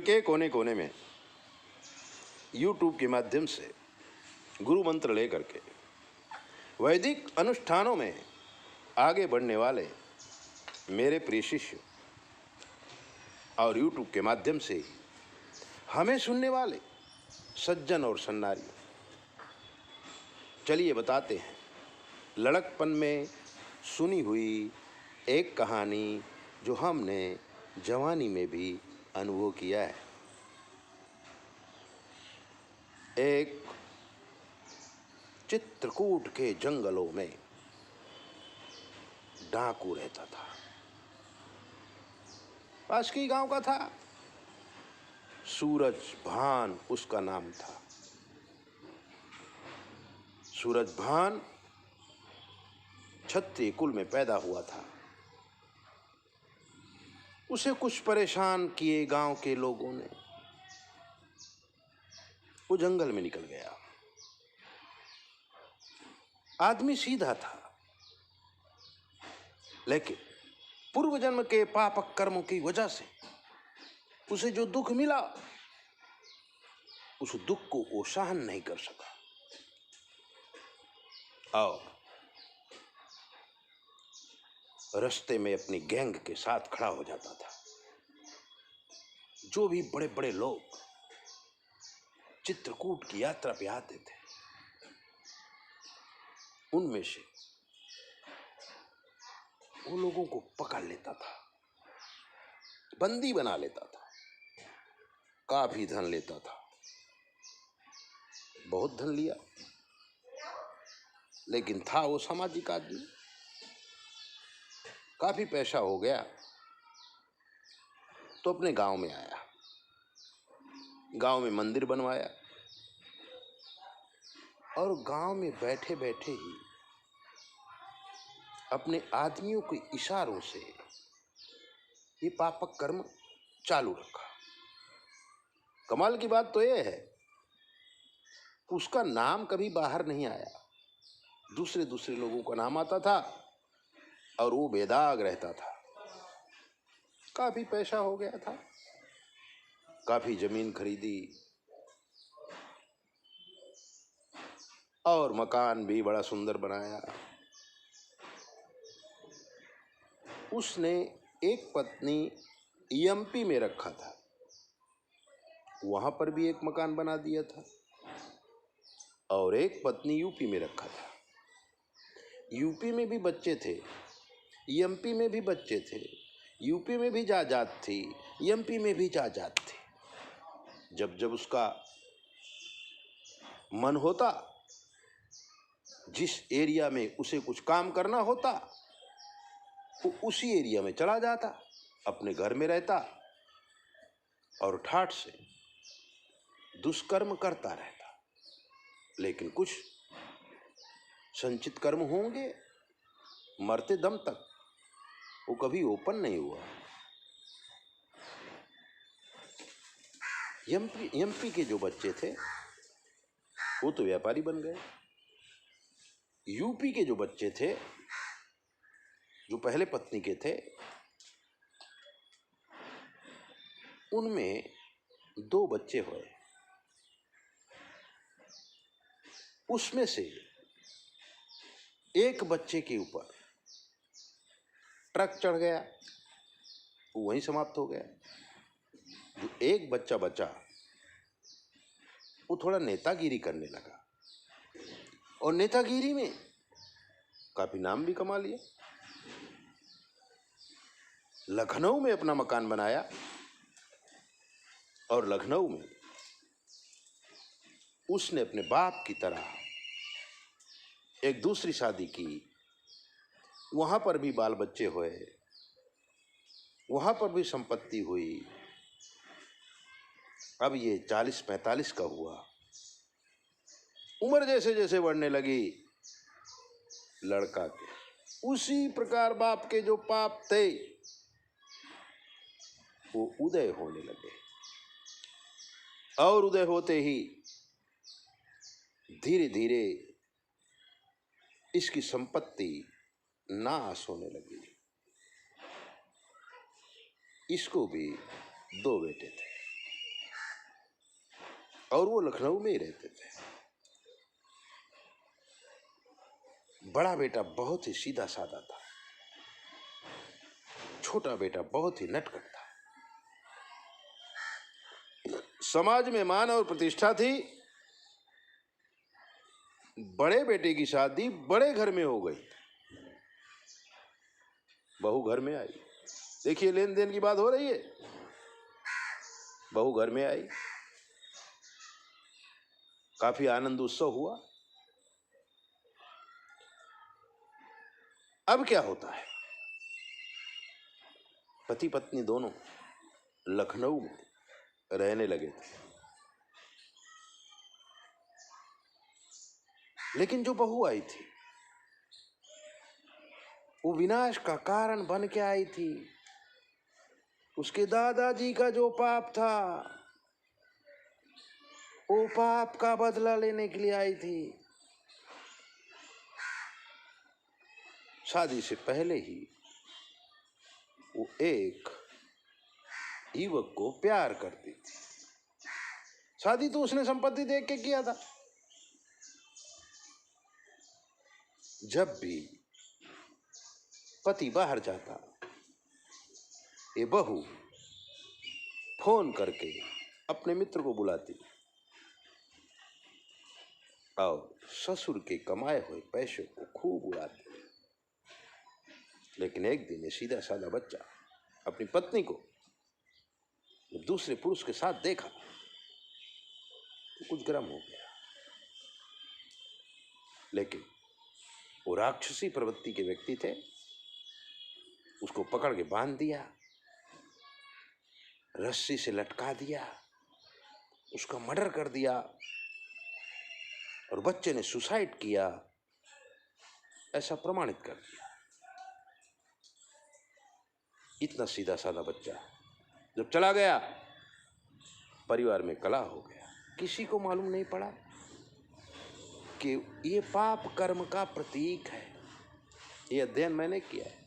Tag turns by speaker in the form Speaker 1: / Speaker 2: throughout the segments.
Speaker 1: के कोने कोने में YouTube के माध्यम से गुरु मंत्र लेकर के वैदिक अनुष्ठानों में आगे बढ़ने वाले मेरे प्रिय शिष्य और YouTube के माध्यम से हमें सुनने वाले सज्जन और सन्नारी, चलिए बताते हैं लड़कपन में सुनी हुई एक कहानी जो हमने जवानी में भी अनुभव किया है। एक चित्रकूट के जंगलों में डाकू रहता था। पास के गांव का था। सूरजभान उसका नाम था। सूरजभान क्षत्रिय कुल में पैदा हुआ था। उसे कुछ परेशान किए गांव के लोगों ने वो जंगल में निकल गया। आदमी सीधा था, लेकिन पूर्व जन्म के पापक कर्मों की वजह से उसे जो दुख मिला, उस दुख को वो सहन नहीं कर सका और रास्ते में अपनी गैंग के साथ खड़ा हो जाता था। जो भी बड़े बड़े लोग चित्रकूट की यात्रा पे आते थे, उनमें से वो लोगों को पकड़ लेता था, बंदी बना लेता था, काफी धन लेता था। बहुत धन लिया, लेकिन था वो सामाजिक आदमी। काफी पैसा हो गया तो अपने गांव में आया। गांव में मंदिर बनवाया और गांव में बैठे बैठे ही अपने आदमियों के इशारों से ये पापक कर्म चालू रखा। कमाल की बात तो ये है, उसका नाम कभी बाहर नहीं आया। दूसरे दूसरे लोगों का नाम आता था और वो बेदाग रहता था। काफी पैसा हो गया था, काफी जमीन खरीदी और मकान भी बड़ा सुंदर बनाया। उसने एक पत्नी एमपी में रखा था, वहां पर भी एक मकान बना दिया था और एक पत्नी यूपी में रखा था। यूपी में भी बच्चे थे, एमपी में भी बच्चे थे, यूपी में भी जायदाद थी, एमपी में भी जायदाद थी। जब जब उसका मन होता, जिस एरिया में उसे कुछ काम करना होता, वो उसी एरिया में चला जाता, अपने घर में रहता और ठाठ से दुष्कर्म करता रहता। लेकिन कुछ संचित कर्म होंगे, मरते दम तक वो कभी ओपन नहीं हुआ। एमपी के जो बच्चे थे वो तो व्यापारी बन गए। यूपी के जो बच्चे थे, जो पहले पत्नी के थे, उनमें 2 बच्चे हुए। उसमें से एक बच्चे के ऊपर ट्रक चढ़ गया, वो वहीं समाप्त हो गया। जो एक बच्चा बचा, वो थोड़ा नेतागिरी करने लगा और नेतागिरी में काफी नाम भी कमा लिया। लखनऊ में अपना मकान बनाया और लखनऊ में उसने अपने बाप की तरह एक दूसरी शादी की। वहां पर भी बाल बच्चे हुए, वहां पर भी संपत्ति हुई। अब ये 40-45 का हुआ। उम्र जैसे जैसे बढ़ने लगी लड़का के, उसी प्रकार बाप के जो पाप थे वो उदय होने लगे और उदय होते ही धीरे धीरे इसकी संपत्ति नाश होने लगी। इसको भी 2 बेटे थे। और वो लखनऊ में ही रहते थे। बड़ा बेटा बहुत ही सीधा साधा था, छोटा बेटा बहुत ही नटखट था। समाज में मान और प्रतिष्ठा थी। बड़े बेटे की शादी बड़े घर में हो गई, बहू घर में आई। देखिए लेन देन की बात हो रही है। बहू घर में आई, काफी आनंद उत्सव हुआ। अब क्या होता है, पति पत्नी दोनों लखनऊ में रहने लगे थे। लेकिन जो बहू आई थी वो विनाश का कारण बन के आई थी। उसके दादाजी का जो पाप था वो पाप का बदला लेने के लिए आई थी। शादी से पहले ही वो एक युवक को प्यार करती थी। शादी तो उसने संपत्ति देख के किया था। जब भी पति बाहर जाता, ये बहू फोन करके अपने मित्र को बुलाती और ससुर के कमाए हुए पैसों को खूब उड़ाती। लेकिन एक दिन ये सीधा साधा बच्चा अपनी पत्नी को जब दूसरे पुरुष के साथ देखा तो कुछ गर्म हो गया। लेकिन वो राक्षसी प्रवृत्ति के व्यक्ति थे, उसको पकड़ के बांध दिया, रस्सी से लटका दिया, उसका मर्डर कर दिया और बच्चे ने सुसाइड किया, ऐसा प्रमाणित कर दिया। इतना सीधा साधा बच्चा जब चला गया, परिवार में कलह हो गया। किसी को मालूम नहीं पड़ा कि ये पाप कर्म का प्रतीक है। ये अध्ययन मैंने किया है,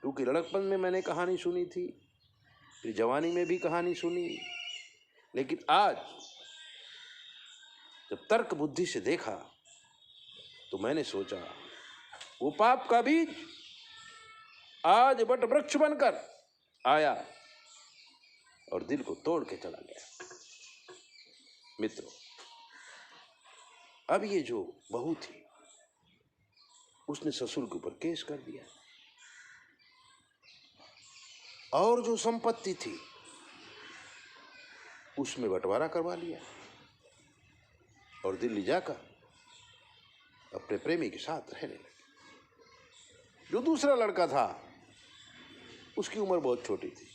Speaker 1: क्योंकि लड़कपन में मैंने कहानी सुनी थी, फिर जवानी में भी कहानी सुनी। लेकिन आज जब तर्क बुद्धि से देखा तो मैंने सोचा वो पाप का बीज आज वट वृक्ष बनकर आया और दिल को तोड़ के चला गया। मित्रों, अब ये जो बहू थी उसने ससुर के ऊपर केस कर दिया और जो संपत्ति थी उसमें बंटवारा करवा लिया और दिल्ली जाकर अपने प्रेमी के साथ रहने लगे। जो दूसरा लड़का था उसकी उम्र बहुत छोटी थी,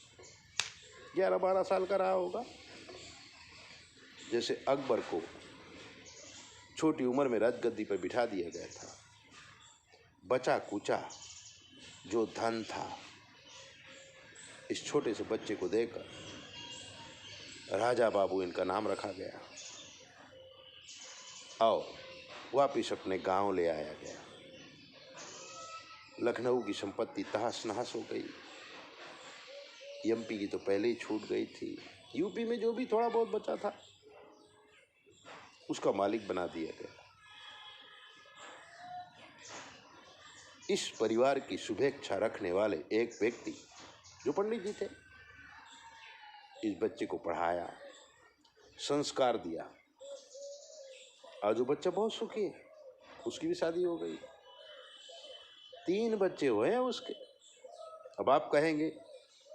Speaker 1: 11-12 साल का रहा होगा। जैसे अकबर को छोटी उम्र में राजगद्दी पर बिठा दिया गया था, बचा कुचा जो धन था इस छोटे से बच्चे को देकर राजा बाबू इनका नाम रखा गया और वापिस अपने गांव ले आया गया। लखनऊ की संपत्ति तहस नहस हो गई। एमपी की तो पहले ही छूट गई थी। यूपी में जो भी थोड़ा बहुत बचा था उसका मालिक बना दिया गया। इस परिवार की शुभेच्छा रखने वाले एक व्यक्ति जो पंडित जी थे, इस बच्चे को पढ़ाया, संस्कार दिया। आज वो बच्चा बहुत सुखी है, उसकी भी शादी हो गई, 3 बच्चे हुए हैं उसके। अब आप कहेंगे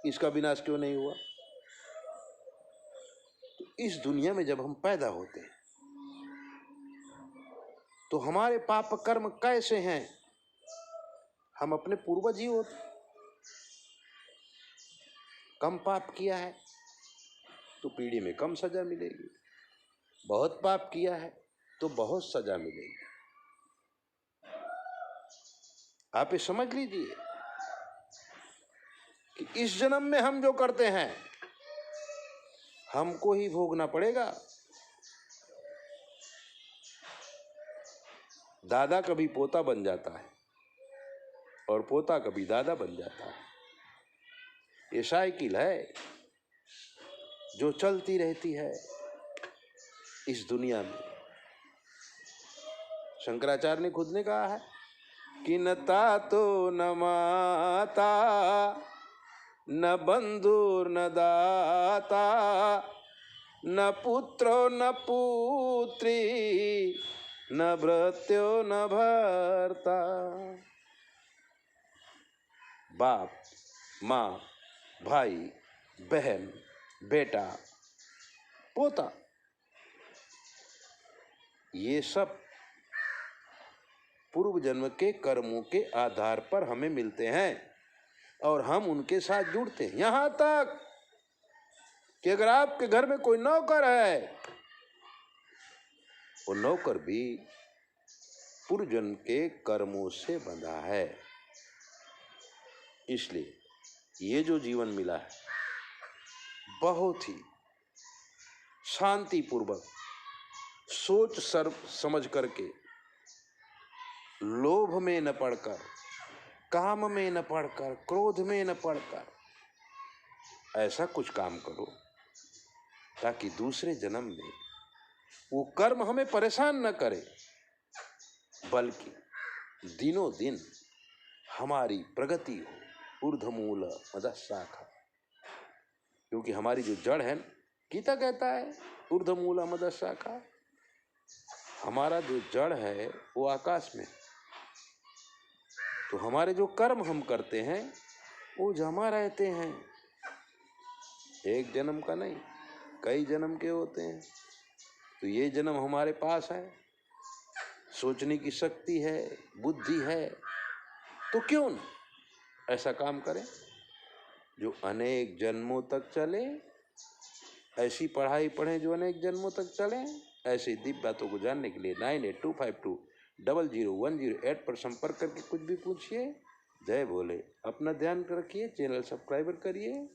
Speaker 1: इसका विनाश क्यों नहीं हुआ? तो इस दुनिया में जब हम पैदा होते हैं तो हमारे पाप कर्म कैसे हैं? हम अपने पूर्वज ही होते। कम पाप किया है तो पीढ़ी में कम सजा मिलेगी, बहुत पाप किया है तो बहुत सजा मिलेगी। आप ये समझ लीजिए कि इस जन्म में हम जो करते हैं हमको ही भोगना पड़ेगा। दादा कभी पोता बन जाता है और पोता कभी दादा बन जाता है। ये साइकिल है जो चलती रहती है। इस दुनिया में। शंकराचार्य ने खुद ने कहा है कि न तातो न माता न बंधुर न दाता न पुत्रो न पुत्री न भृत्यो न भर्ता। बाप, माँ, भाई, बहन, बेटा, पोता, ये सब पूर्व जन्म के कर्मों के आधार पर हमें मिलते हैं और हम उनके साथ जुड़ते हैं। यहां तक कि अगर आपके घर में कोई नौकर है, वो नौकर भी पूर्व जन्म के कर्मों से बंधा है। इसलिए ये जो जीवन मिला है, बहुत ही शांतिपूर्वक सोच समझ करके, लोभ में न पड़कर, काम में न पड़कर, क्रोध में न पड़कर ऐसा कुछ काम करो ताकि दूसरे जन्म में वो कर्म हमें परेशान न करे, बल्कि दिनों दिन हमारी प्रगति हो। ऊर्ध्वमूल अधः शाखा, क्योंकि हमारी जो जड़ है, गीता कहता है ऊर्ध्वमूल अधः शाखा, हमारा जो जड़ है वो आकाश में। तो हमारे जो कर्म हम करते हैं वो जमा रहते हैं, एक जन्म का नहीं, कई जन्म के होते हैं। तो ये जन्म हमारे पास है, सोचने की शक्ति है, बुद्धि है, तो क्यों न ऐसा काम करें जो अनेक जन्मों तक चले, ऐसी पढ़ाई पढ़ें जो अनेक जन्मों तक चले। ऐसी दिव्य बातों को जानने के लिए 9825200108 पर संपर्क करके कुछ भी पूछिए। जय भोले। अपना ध्यान रखिए, चैनल सब्सक्राइबर करिए।